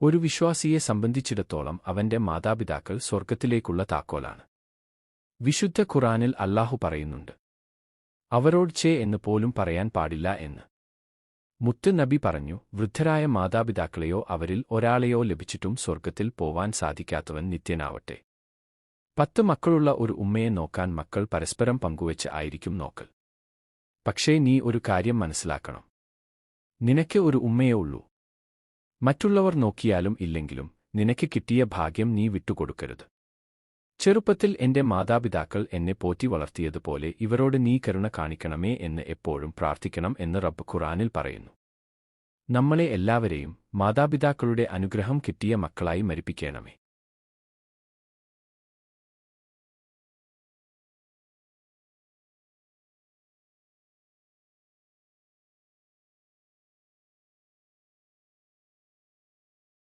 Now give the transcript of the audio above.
ഒരു വിശ്വാസിയെ സംബന്ധിച്ചിടത്തോളം അവന്റെ മാതാപിതാക്കൾ സ്വർഗ്ഗത്തിലേക്കുള്ള താക്കോലാണ്. വിശുദ്ധ ഖുർആനിൽ അല്ലാഹു പറയുന്നുണ്ട്, അവരോട് ഛേ എന്ന് പോലും പറയാൻ പാടില്ല എന്ന്. മുത്ത് നബി പറഞ്ഞു, വൃദ്ധരായ മാതാപിതാക്കളെയോ അവരിൽ ഒരാളെയോ ലഭിച്ചിട്ടും സ്വർഗ്ഗത്തിൽ പോവാൻ സാധിക്കാത്തവൻ നിത്യനാവട്ടെ. 10 മക്കളുള്ള ഒരു ഉമ്മയെ നോക്കാൻ മക്കൾ പരസ്പരം പങ്കുവെച്ച് ആയിരിക്കും നോക്കൽ. പക്ഷേ നീ ഒരു കാര്യം മനസ്സിലാക്കണം. നിനക്ക് ഒരു ഉമ്മയേ ഉള്ളൂ. മറ്റുള്ളവർ നോക്കിയാലും ഇല്ലെങ്കിലും നിനക്ക് കിട്ടിയ ഭാഗ്യം നീ വിട്ടുകൊടുക്കരുത്. ചെറുപ്പത്തിൽ എന്റെ മാതാപിതാക്കൾ എന്നെ പോറ്റി വളർത്തിയതുപോലെ ഇവരോട് നീ കരുണ കാണിക്കണമേ എന്ന് എപ്പോഴും പ്രാർത്ഥിക്കണം എന്ന് റബ്ബ് ഖുർആനിൽ പറയുന്നു. നമ്മളെ എല്ലാവരെയും മാതാപിതാക്കളുടെ അനുഗ്രഹം കിട്ടിയ മക്കളായി മരിപ്പിക്കണമേ.